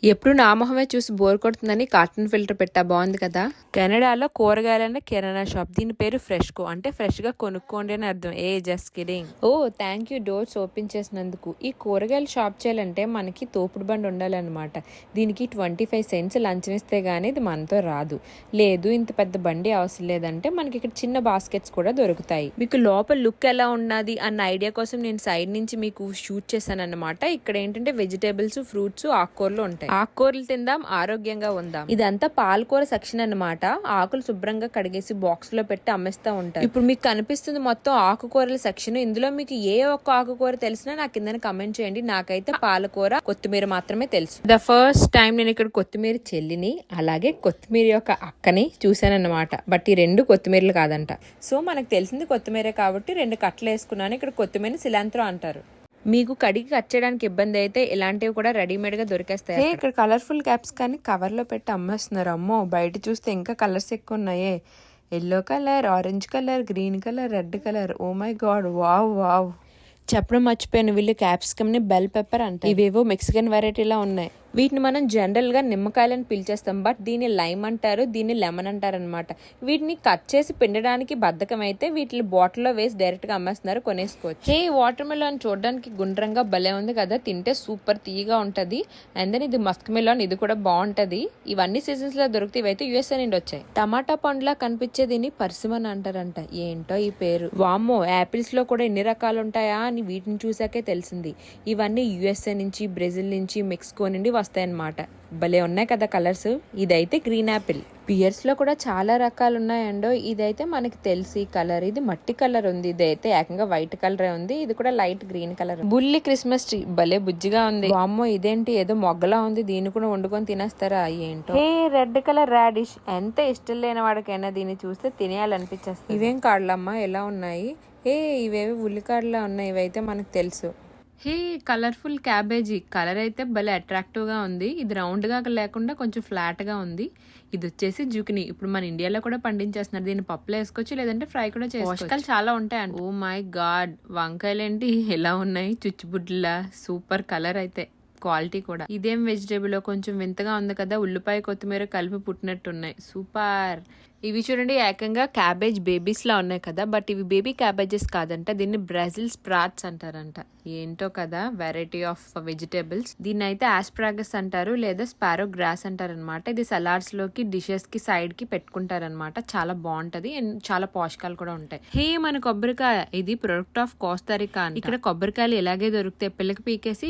ఎప్పుడు నా మొహమే చూసి బోర్ కొడుతుందని కార్టూన్ ఫిల్టర్ పెట్టా. బాగుంది కదా. కెనడాలో కూరగాయలనే కిరాణా షాప్. దీని పేరు ఫ్రెష్కో, అంటే ఫ్రెష్ గా కొనుక్కోండి అని అర్థం. Just kidding. Oh thank you doors open చేసినందుకు. ఈ కూరగాయలు షాప్ చేయాలంటే మనకి తోపుడు బండి ఉండాలన్నమాట. దీనికి 25 సెంట్స్ లంచం ఇస్తే గానీ ఇది మనతో రాదు. లేదు ఇంత పెద్ద బండి అవసరం లేదంటే మనకి ఇక్కడ చిన్న బాస్కెట్స్ కూడా దొరుకుతాయి. మీకు లోపల లుక్ ఎలా ఉన్నది అన్న ఐడియా కోసం నేను సైడ్ నుంచి మీకు షూట్ చేశాను అన్నమాట. ఇక్కడ ఏంటంటే వెజిటేబుల్స్, ఫ్రూట్స్, ఆకుకూరలు ఉంటాయి. ఆకుకూరలు తిందాం, ఆరోగ్యంగా ఉందాం. ఇదంతా పాలకూర సెక్షన్ అన్నమాట. ఆకులు శుభ్రంగా కడిగేసి బాక్స్ లో పెట్టి అమ్మేస్తా ఉంటారు. ఇప్పుడు మీకు కనిపిస్తుంది మొత్తం ఆకుకూరల సెక్షన్. ఇందులో మీకు ఏ ఒక్క ఆకుకూర తెలిసినా నాకు కింద కమెంట్ చేయండి. నాకైతే పాలకూర, కొత్తిమీర మాత్రమే తెలుసు. ద ఫస్ట్ టైం నేను ఇక్కడ కొత్తిమీర చెల్లిని అలాగే కొత్తిమీర యొక్క అక్కని చూశానన్నమాట. బట్ ఈ రెండు కొత్తిమీరలు కాదంట. సో మనకు తెలిసింది కొత్తిమీరే కాబట్టి 2 కట్టలు వేసుకున్నాను. ఇక్కడ కొత్తిమీర సిలాంత్రో అంటారు. మీకు కడిగి కట్ చేయడానికి ఇబ్బంది అయితే ఇలాంటివి కూడా రెడీమేడ్ గా దొరికేస్తాయి. ఇక్కడ కలర్ఫుల్ క్యాప్స్ కానీ కవర్ లో పెట్టి అమ్మేస్తున్నారు. అమ్మో బయట చూస్తే ఇంకా కలర్స్ ఎక్కువ ఉన్నాయే. Yellow colour, orange colour, green colour, red colour. Oh my god, wow wow. చెప్పడం మర్చిపోయాను, వీళ్ళు క్యాప్సికమ్ ని బెల్ పెప్పర్ అంటారు. ఇవేవో మెక్సికన్ వెరైటీలా ఉన్నాయి. వీటిని మనం జనరల్ గా నిమ్మకాయలని పిలిచేస్తాం, బట్ దీన్ని లైమ్ అంటారు, దీన్ని లెమన్ అంటారు అనమాట. వీటిని కట్ చేసి పిండడానికి బద్ధకం అయితే వీటిని బాటిల్లో వేసి డైరెక్ట్ గా అమ్మేస్తున్నారు, కొనేసుకోవచ్చు. వాటర్ మెలాన్ చూడడానికి గుండ్రంగా భలే ఉంది కదా, తింటే సూపర్ తీయగా ఉంటది. అండ్ దెన్ ఇది మస్క్ మెలాన్, ఇది కూడా బాగుంటది. ఇవన్నీ సీజన్స్ లో దొరుకుతాయి. ఇవైతే యూఎస్ఏ నుండి వచ్చాయి. టమాటా పండులా కనిపించే దీన్ని పర్సిమన్ అంటారంట. ఏంటో ఈ పేరు. వామ్మో, యాపిల్స్ లో కూడా ఎన్ని రకాలు ఉంటాయా అని వీటిని చూసాకే తెలిసింది. ఇవన్నీ యూఎస్ఏ నుంచి, బ్రెజిల్ నుంచి, మెక్సికో నుండి వస్తాయన్నమాట. భలే ఉన్నాయి కదా కలర్స్. ఇదైతే గ్రీన్ యాపిల్. పియర్స్ లో కూడా చాలా రకాలు ఉన్నాయండో. ఇదైతే మనకి తెలిసి కలర్, ఇది మట్టి కలర్ ఉంది. ఇదైతే ఏకంగా వైట్ కలర్ ఉంది. ఇది కూడా లైట్ గ్రీన్ కలర్. బుల్లి క్రిస్మస్ ట్రీ భలే బుజ్జిగా ఉంది. వామ్మో ఇదేంటి ఏదో మొగ్గలా ఉంది, దీన్ని కూడా వండుకొని తినేస్తారా ఏంటో. Red colour radish. ఎంత ఇష్టం లేని వాడికైనా దీన్ని చూస్తే తినేయాలనిపించేస్తుంది. ఇవేం కాడలమ్మా ఎలా ఉన్నాయి. ఇవేవి ఉల్లికాడలా ఉన్నాయి. ఇవైతే మనకు తెలుసు. Colourful cabbage. కలర్ అయితే భలే అట్రాక్టివ్ గా ఉంది. ఇది రౌండ్ గా లేకుండా కొంచెం ఫ్లాట్ గా ఉంది. ఇది వచ్చేసి జుకినీ. ఇప్పుడు మన ఇండియాలో కూడా పండించేస్తున్నారు. దీన్ని పప్పులో వేసుకోవచ్చు, లేదంటే ఫ్రై కూడా చేసుకోవచ్చు. పోషకాలు చాలా ఉంటాయండి. ఓ మై గాడ్, వంకాయలు ఏంటి ఎలా ఉన్నాయి, చుచ్చుబుడ్లా. సూపర్ కలర్ అయితే, క్వాలిటీ కూడా. ఇదేం వెజిటేబుల్ కొంచెం వింతగా ఉంది కదా, ఉల్లిపాయ కొత్తిమీర కలిపి పుట్టినట్టున్నాయి. సూపర్. ఇవి చూడండి ఏకంగా క్యాబేజ్ బేబీస్ లా ఉన్నాయి కదా, బట్ ఇవి బేబీ క్యాబేజెస్ కాదంట. దీన్ని బ్రెజిల్ స్ప్రాట్స్ అంటారంట. ఏంటో కదా, వెరైటీ ఆఫ్ వెజిటేబుల్స్. దీన్ని అయితే ఆస్ప్రాగస్ అంటారు, లేదా స్పారో గ్రాస్ అంటారనమాట. ఇది సలాడ్స్ లోకి, డిషెస్ కి, సైడ్ కి పెట్టుకుంటారనమాట. చాలా బాగుంటది అండ్ చాలా పోషకాలు కూడా ఉంటాయి. మన కొబ్బరికాయ, ఇది ప్రొడక్ట్ ఆఫ్ కోస్తారికా. ఇక్కడ కొబ్బరికాయలు ఇలాగే దొరుకుతాయి. పిల్లకి పీకేసి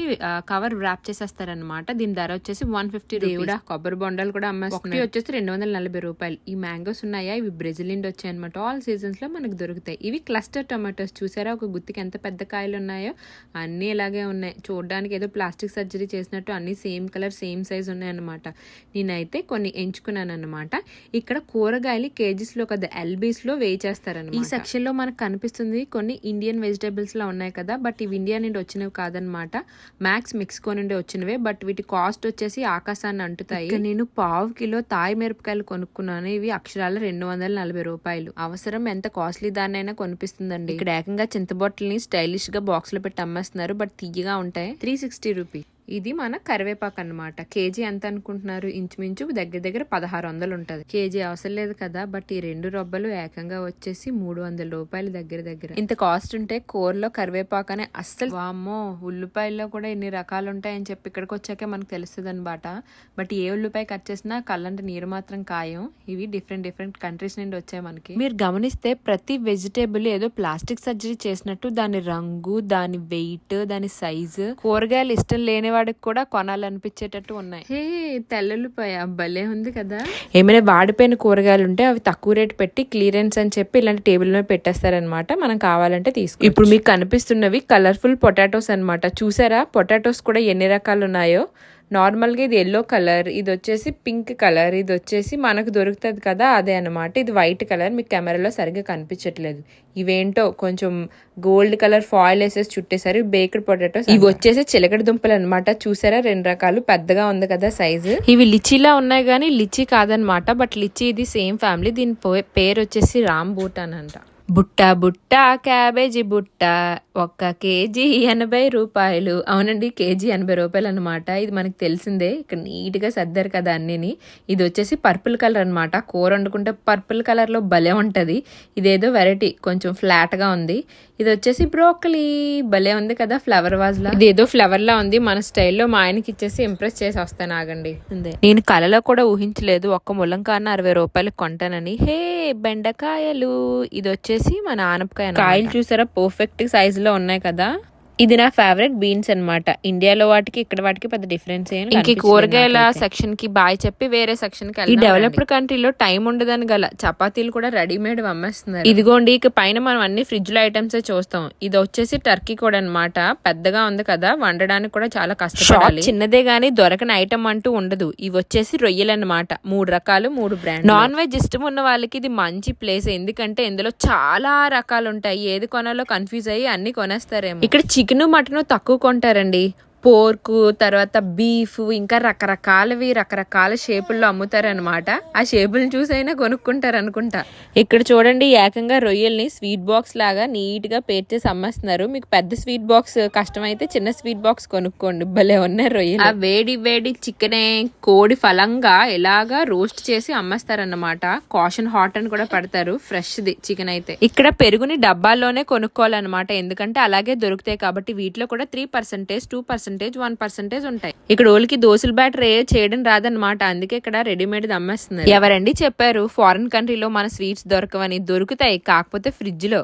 కవర్ ర్యాప్ చేసేస్తారనమాట. దీని ధర వచ్చేసి 150 రూపీస్. కొబ్బరి బొండాలు కూడా అమ్మేస్తున్నారు. వచ్చేసి 240 రూపాయలు. ఈ మ్యాంగోస్ ఉన్నాయా, ఇవి బ్రెజిల్ నుండి వచ్చాయి అనమాట. ఆల్ సీజన్స్ లో మనకు దొరుకుతాయి. ఇవి క్లస్టర్ టొమాటోస్. చూసారా ఒక గుత్తికి ఎంత పెద్ద కాయలు ఉన్నాయో. అన్ని ఇలాగే ఉన్నాయి. చూడడానికి ఏదో ప్లాస్టిక్ సర్జరీ చేసినట్టు అన్ని సేమ్ కలర్, సేమ్ సైజ్ ఉన్నాయన్నమాట. నేనైతే కొన్ని ఎంచుకున్నాను అనమాట. ఇక్కడ కూరగాయలు కేజీస్ లో కదా, ఎల్బీస్ లో వేయించేస్తారనమాట. ఈ సెక్షన్ లో మనకు కనిపిస్తుంది కొన్ని ఇండియన్ వెజిటేబుల్స్ లా ఉన్నాయి కదా, బట్ ఇవి ఇండియా నుండి వచ్చినవి కాదనమాట. మ్యాక్స్ మెక్సికో నుండి వచ్చినవే, బట్ వీటి కాస్ట్ వచ్చేసి ఆకాశాన్ని అంటుతాయి. నేను పావు కిలో తాయి మిరపకాయలు కొనుక్కున్నాను. ఇవి అక్షరాలు 240 రూపాయలు. అవసరం ఎంత కాస్ట్లీ దాన్నైనా కొనిపిస్తుందండి. ఇక్కడ ఏకంగా చింతబొట్టల్ని స్టైలిష్ గా బాక్స్ లో పెట్టి అమ్మేస్తున్నారు, బట్ తీయగా ఉంటాయి. 360 రూపీస్. ఇది మన కరివేపాకు అన్నమాట. కేజీ ఎంత అనుకుంటున్నారు? ఇంచుమించు దగ్గర 1600 ఉంటది. కేజీ అవసరం లేదు కదా, బట్ ఈ 2 రొబ్బలు ఏకంగా వచ్చేసి 300 రూపాయలు దగ్గర. ఇంత కాస్ట్ ఉంటే కూరలో కరివేపాకు అనే అస్సలు. వామ్మో, ఉల్లిపాయల్లో కూడా ఎన్ని రకాలు ఉంటాయని చెప్పి ఇక్కడికి వచ్చాకే మనకు తెలుస్తుంది అనమాట. బట్ ఏ ఉల్లిపాయ కట్ చేసినా కళ్ళంటే నీరు మాత్రం ఖాయం. ఇవి డిఫరెంట్ కంట్రీస్ నుండి వచ్చాయి మనకి. మీరు గమనిస్తే ప్రతి వెజిటేబుల్ ఏదో ప్లాస్టిక్ సర్జరీ చేసినట్టు దాని రంగు, దాని వెయిట్, దాని సైజు. కూరగాయలు ఇష్టం లేని వాడికి కూడా కొనాలనిపించేటట్టు ఉన్నాయి. తెల్లుల్లిపాయ భలే ఉంది కదా. ఏమైనా వాడిపోయిన కూరగాయలు ఉంటే అవి తక్కువ రేటు పెట్టి క్లియరెన్స్ అని చెప్పి ఇలాంటి టేబుల్ మీద పెట్టేస్తారనమాట. మనం కావాలంటే తీసుకో. ఇప్పుడు మీకు కనిపిస్తున్నవి కలర్ఫుల్ పొటాటోస్ అనమాట. చూసారా పొటాటోస్ కూడా ఎన్ని రకాలు ఉన్నాయో. నార్మల్గా ఇది ఎల్లో కలర్, ఇది వచ్చేసి పింక్ కలర్, ఇది వచ్చేసి మనకు దొరుకుతుంది కదా అదే అనమాట. ఇది వైట్ కలర్, మీకు కెమెరాలో సరిగ్గా కనిపించట్లేదు. ఇవేంటో కొంచెం గోల్డ్ కలర్ ఫాయిల్ వేసేసి చుట్టేసారు. Baked potatoes. ఇవి వచ్చేసి చిలకడ దుంపలు అనమాట. చూసారా 2 రకాలు. పెద్దగా ఉంది కదా సైజు. ఇవి లిచీలా ఉన్నాయి కానీ లిచీ కాదనమాట, బట్ లిచీ ఇది సేమ్ ఫ్యామిలీ. దీని పేరు వచ్చేసి రామ్ బూటాన్ అంట. బుట్ట బుట్ట క్యాబేజీ బుట్ట 1 కేజీ 80 రూపాయలు. అవునండి, కేజీ 80 రూపాయలు అనమాట. ఇది మనకు తెలిసిందే. ఇక్కడ నీట్గా సర్దారు కదా అన్నీని. ఇది వచ్చేసి పర్పుల్ కలర్ అనమాట. కూర వండుకుంటే పర్పుల్ కలర్లో భలే ఉంటుంది. ఇదేదో వెరైటీ, కొంచెం ఫ్లాట్గా ఉంది. ఇది వచ్చేసి బ్రోకలీ, భలే ఉంది కదా, ఫ్లవర్ వాజ్లా. ఇదేదో ఫ్లవర్ లా ఉంది. మన స్టైల్లో మా ఆయనకి ఇచ్చేసి ఇంప్రెస్ చేసి వస్తాను, ఆగండి. నేను కలలో కూడా ఊహించలేదు ఒక్క ములంకాయన 60 రూపాయలకు కొంటానని. హే, బెండకాయలు. ఇది వచ్చేసి మన ఆనపకాయ. కాయలు చూసారా, పర్ఫెక్ట్ సైజ్ లో ఉన్నాయి కదా. ఇది నా ఫేవరెట్ బీన్స్ అన్నమాట. ఇండియాలో వాటికి ఇక్కడ వాటికి పెద్ద డిఫరెన్స్ ఏం. ఇంక కూరగాయల సెక్షన్ కి బాయ్ చెప్పి వేరే సెక్షన్ కి. ఈ డెవలప్డ్ కంట్రీలో టైం ఉండదని గల చపాతీలు కూడా రెడీమేడ్ అమ్మేస్తున్నారు. ఇదిగోండి, ఇక పైన మనం అన్ని ఫ్రిడ్జ్ లో ఐటమ్స్ చూస్తాం. ఇది వచ్చేసి టర్కీ కూడా అనమాట. పెద్దగా ఉంది కదా, వండడానికి కూడా చాలా కష్టపడాలి. చిన్నదే గానీ దొరకని ఐటమ్ అంటూ ఉండదు. ఇవి వచ్చేసి రొయ్యలు అన్నమాట. 3 రకాలు, 3 బ్రాండ్. నాన్ వెజ్ ఇష్టం ఉన్న వాళ్ళకి ఇది మంచి ప్లేస్. ఎందుకంటే ఇందులో చాలా రకాలు ఉంటాయి. ఏది కొనాలో కన్ఫ్యూజ్ అయ్యి అన్ని కొనేస్తారేమో. ఇక్కడ చికెన్ మటన్ తక్కువ కొంటారండి. పోర్క్, తర్వాత బీఫ్, ఇంకా రకరకాల షేపుల్లో అమ్ముతారనమాట. ఆ షేపులను చూసైనా కొనుక్కుంటారు అనుకుంటా. ఇక్కడ చూడండి, ఏకంగా రొయ్యల్ని స్వీట్ బాక్స్ లాగా నీట్ గా పేర్చేసి అమ్మేస్తున్నారు. మీకు పెద్ద స్వీట్ బాక్స్ కష్టమైతే చిన్న స్వీట్ బాక్స్ కొనుక్కోండి. భలే ఉన్నాయి రొయ్యలు. ఆ వేడి చికెనే కోడి ఫలంగా ఎలాగా రోస్ట్ చేసి అమ్మేస్తారన్నమాట. కాషన్ హాట్ అని కూడా పెడతారు. ఫ్రెష్ ది చికెన్ అయితే. ఇక్కడ పెరుగుని డబ్బాల్లోనే కొనుక్కోవాలన్నమాట. ఎందుకంటే అలాగే దొరుకుతాయి కాబట్టి. వీటిలో కూడా 3%, 2%, 1% ఉంటాయి. ఇక్కడ ఓళ్ళకి దోశల బ్యాటర్ చేయడం రాదనమాట. అందుకే ఇక్కడ రెడీమేడ్ అమ్మేస్తున్నారు. ఎవరండి చెప్పారు ఫారిన్ కంట్రీలో మన స్వీట్స్ దొరకవని? దొరుకుతాయి, కాకపోతే ఫ్రిడ్జ్ లో.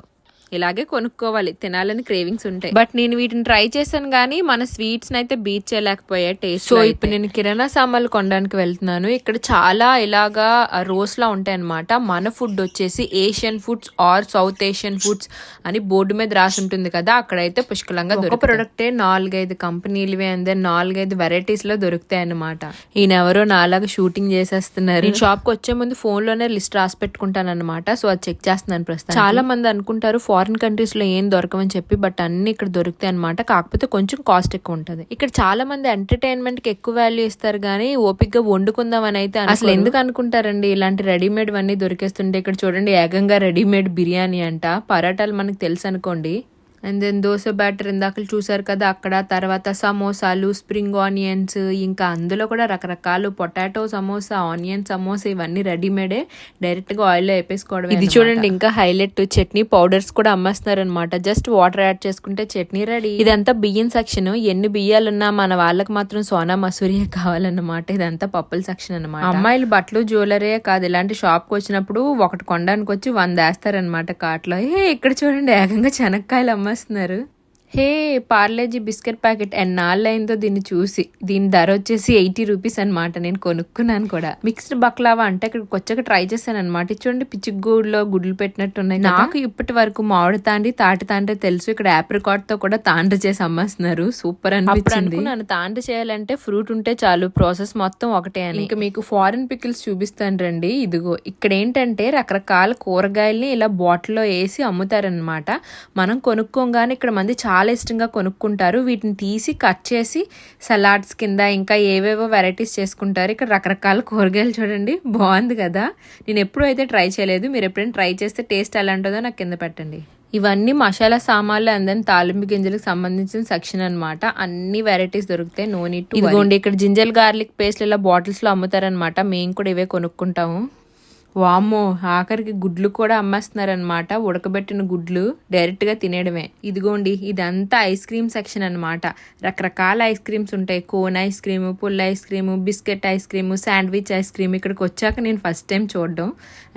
ఇలాగే కొనుక్కోవాలి, తినాలని క్రేవింగ్స్ ఉంటాయి. బట్ నేను వీటిని ట్రై చేశాను కానీ మన స్వీట్స్ అయితే బీట్ చేయలేకపోయా టేస్ట్. సో ఇప్పుడు నేను కిరాణా సామాన్లు కొనడానికి వెళ్తున్నాను. ఇక్కడ చాలా ఇలాగా రోస్ లా ఉంటాయి అనమాట. మన ఫుడ్ వచ్చేసి Asian foods or south Asian foods అని బోర్డు మీద రాసి ఉంటుంది కదా, అక్కడైతే పుష్కలంగా ఒక ప్రొడక్టే 4-5 కంపెనీలు అందే 4-5 వెరైటీస్ లో దొరుకుతాయి అనమాట. ఈయన ఎవరో నాలాగా షూటింగ్ చేసేస్తున్నారు. నేను షాప్ కి వచ్చే ముందు ఫోన్ లోనే లిస్ట్ రాసి పెట్టుకుంటాను అనమాట. సో అది చెక్ చేస్తున్నాను ప్రస్తుతం. చాలా మంది అనుకుంటారు ఫారిన్ కంట్రీస్ లో ఏం దొరకమని చెప్పి, బట్ అన్ని ఇక్కడ దొరుకుతాయి అనమాట. కాకపోతే కొంచెం కాస్ట్ ఎక్కువ ఉంటది. ఇక్కడ చాలా మంది ఎంటర్టైన్మెంట్ కి ఎక్కువ వాల్యూ ఇస్తారు కానీ ఓపిక్ గా వండుకుందాం అని అయితే అసలు ఎందుకు అనుకుంటారండి. ఇలాంటి రెడీమేడ్ అన్ని దొరికేస్తుంటే ఇక్కడ చూడండి, ఏకంగా రెడీమేడ్ బిర్యానీ అంట. పరాటాలు మనకు తెలుసు అనుకోండి. అండ్ దెన్ దోశ బ్యాటర్ ఇందాకలు చూసారు కదా అక్కడ. తర్వాత సమోసాలు, స్ప్రింగ్ ఆనియన్స్, ఇంకా అందులో కూడా రకరకాలు పొటాటో సమోసా, ఆనియన్ సమోసా, ఇవన్నీ రెడీమేడే. డైరెక్ట్ గా ఆయిల్ లో వేపేసుకోవడం. ఇది చూడండి ఇంకా హైలైట్, చట్నీ పౌడర్స్ కూడా అమ్మేస్తున్నారు అనమాట. జస్ట్ వాటర్ యాడ్ చేసుకుంటే చట్నీ రెడీ. ఇదంతా బియ్యం సెక్షన్. ఎన్ని బియ్యాలున్నా మన వాళ్ళకి మాత్రం సోనా మసూరియే కావాలన్నమాట. ఇదంతా పప్పుల సెక్షన్ అనమాట. అమ్మాయిలు బట్టలు జ్యువెలరీ కాదు, ఇలాంటి షాప్ కి వచ్చినప్పుడు ఒకటి కొనడానికి వచ్చి 100 వేస్తారనమాట కార్ట్ లో. ఇక్కడ చూడండి, ఏకంగా చెనక్కాయలు అమ్మ వస్తున్నారు. హే, పార్లేజీ బిస్కెట్ ప్యాకెట్ ఎన్నాళ్ళైందో దీన్ని చూసి. దీని ధర వచ్చేసి 80 రూపీస్ అనమాట. నేను కొనుక్కున్నాను కూడా. మిక్స్డ్ బక్లావా అంటే ఇక్కడికి వచ్చాక ట్రై చేశాను అనమాట. చూడండి, పిచ్చిగూడులో గుడ్లు పెట్టినట్టు ఉన్నాయి. నాకు ఇప్పటి వరకు మామిడి తాండ్రి, తాటి తాండ్రి తెలుసు. ఇక్కడ ఆప్రికాట్ తో కూడా తాండ్రి చేసి అమ్మేస్తున్నారు. సూపర్ అనిపించింది. నన్ను తాండ్రి చేయాలంటే ఫ్రూట్ ఉంటే చాలు, ప్రాసెస్ మొత్తం ఒకటే అని. ఇంకా మీకు ఫారిన్ పికిల్స్ చూపిస్తాను రండి. ఇదిగో, ఇక్కడ ఏంటంటే రకరకాల కూరగాయల్ని ఇలా బాటిల్లో వేసి అమ్ముతారనమాట. మనం కొనుక్కోగానే ఇక్కడ మంది చాలా ఇష్టంగా కొనుక్కుంటారు. వీటిని తీసి కట్ చేసి సలాడ్స్ కింద ఇంకా ఏవేవో వెరైటీస్ చేసుకుంటారు. ఇక్కడ రకరకాల కూరగాయలు చూడండి, బాగుంది కదా. నేను ఎప్పుడూ అయితే ట్రై చేయలేదు. మీరు ఎప్పుడైనా ట్రై చేస్తే టేస్ట్ ఎలా ఉంటుందో నాకు కింద పెట్టండి. ఇవన్నీ మసాలా సామాన్లు అందని తాలింపు గింజలకు సంబంధించిన సెక్షన్ అనమాట. అన్ని వెరైటీస్ దొరుకుతాయి. No need to. ఇదిగోండి, ఇక్కడ జింజర్ గార్లిక్ పేస్ట్ ఇలా బాటిల్స్ లో అమ్ముతారనమాట. మేము కూడా ఇవే కొనుక్కుంటాము. వామ్మో, ఆఖరికి గుడ్లు కూడా అమ్మేస్తున్నారనమాట. ఉడకబెట్టిన గుడ్లు డైరెక్ట్ గా తినేయడమే. ఇదిగోండి, ఇదంతా ఐస్ క్రీమ్ సెక్షన్ అనమాట. రకరకాల ఐస్ క్రీమ్స్ ఉంటాయి. కోన్ ఐస్ క్రీమ్, పుల్ల ice cream, biscuit ice cream, sandwich ice cream. ఇక్కడికి వచ్చాక నేను ఫస్ట్ టైం చూడడం.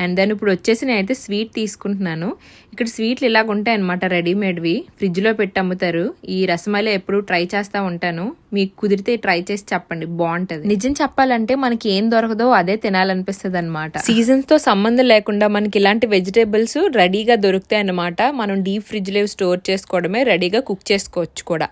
అండ్ దెన్ ఇప్పుడు వచ్చేసి నేనైతే స్వీట్ తీసుకుంటున్నాను. ఇక్కడ స్వీట్లు ఇలాగ ఉంటాయి అనమాట, రెడీమేడ్వి. ఫ్రిడ్జ్ లో పెట్టి అమ్ముతారు. ఈ రసమలై ఎప్పుడు ట్రై చేస్తా ఉంటాను. మీకు కుదిరితే ట్రై చేసి చెప్పండి, బాగుంటది. నిజం చెప్పాలంటే మనకి ఏం దొరకదో అదే తినాలనిపిస్తుంది అనమాట. సీజన్స్ తో సంబంధం లేకుండా మనకి ఇలాంటి వెజిటేబుల్స్ రెడీగా దొరుకుతాయి అన్నమాట. మనం డీప్ ఫ్రిడ్జ్ లో స్టోర్ చేసుకోవడమే, రెడీగా కుక్ చేసుకోవచ్చు కూడా.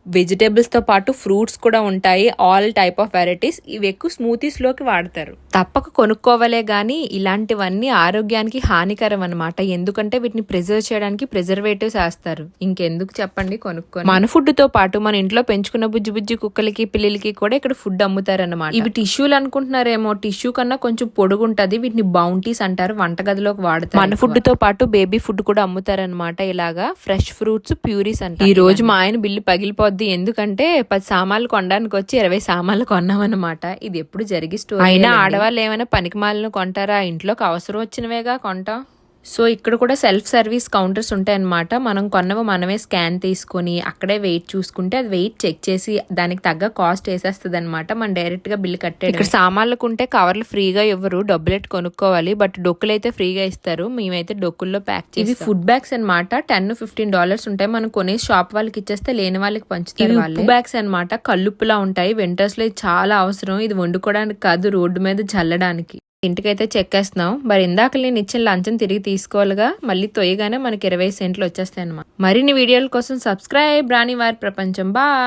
వెజిటేబుల్స్ తో పాటు ఫ్రూట్స్ కూడా ఉంటాయి, ఆల్ టైప్ ఆఫ్ వెరైటీస్. ఇవి ఎక్కువ స్మూతీస్ లోకి వాడతారు. తప్పక కొనుక్కోవాలే గానీ ఇలాంటివన్నీ ఆరోగ్యానికి హానికరం అన్నమాట. ఎందుకంటే వీటిని ప్రిజర్వ్ చేయడానికి ప్రిజర్వేటివ్స్ వేస్తారు. ఇంకెందుకు చెప్పండి కొనుక్కొని. మన ఫుడ్ తో పాటు మన ఇంట్లో పెంచుకున్న బుజ్జి బుజ్జి కుక్కలకి పిల్లలకి కూడా ఇక్కడ ఫుడ్ అమ్ముతారన్నమాట. ఇవి టిష్యూలు అనుకుంటున్నారేమో, టిష్యూ కన్నా కొంచెం పొడుగుంటది. వీటిని బౌంటీస్ అంటారు, వంటగదిలోకి వాడతారు. మన ఫుడ్ తో పాటు బేబీ ఫుడ్ కూడా అమ్ముతారనమాట. ఇలాగా ఫ్రెష్ ఫ్రూట్స్ ప్యూరీస్ అంటారు. ఈ రోజు మా ఆయన బిల్లు పగిలిపోద్ది. ఎందుకంటే 10 సామాన్లు కొనడానికి వచ్చి 20 సామాన్లు కొన్నామన్నమాట. ఇది ఎప్పుడు జరిగి స్టోరీ. అయినా ఆడవాళ్ళు ఏమైనా పనికిమాలను కొంటారా? ఇంట్లోకి అవసరం వచ్చినవేగా కొంటాం. సో ఇక్కడ కూడా సెల్ఫ్ సర్వీస్ కౌంటర్స్ ఉంటాయన్నమాట. మనం కొన్నవి మనమే స్కాన్ తీసుకొని అక్కడే వెయిట్ చూసుకుంటే అది వెయిట్ చెక్ చేసి దానికి తగ్గ కాస్ట్ వేసేస్తుంది అనమాట. మనం డైరెక్ట్ గా బిల్ కట్టే. ఇక్కడ సామాన్లకు ఉంటే కవర్లు ఫ్రీగా ఇవ్వరు, డబ్బులెట్ కొనుక్కోవాలి. బట్ డొక్కులు అయితే ఫ్రీగా ఇస్తారు. మేమైతే డొక్కుల్లో ప్యాక్ చేసి. ఇవి ఫుడ్ బ్యాగ్స్ అనమాట. $10-15 ఉంటాయి. మనం కొనే షాప్ వాళ్ళకి ఇచ్చేస్తే లేని వాళ్ళకి పంచుతారు. ఉప్పు బ్యాగ్స్ అనమాట. కల్లుప్పులా ఉంటాయి. వింటర్స్ లో చాలా అవసరం. ఇది వండుకోవడానికి కాదు, రోడ్డు మీద జల్లడానికి. ఇంటికైతే చెక్కేస్తున్నాం. మరి ఇందాక నేను ఇచ్చిన లంచం తిరిగి తీసుకోవాలిగా. మళ్ళీ తొయ్యగానే మనకి 20 సెంట్లు వచ్చేస్తాయి అన్నమాట. మరిన్ని వీడియోల కోసం సబ్స్క్రైబ్ రాణి వారి ప్రపంచం. బాయ్.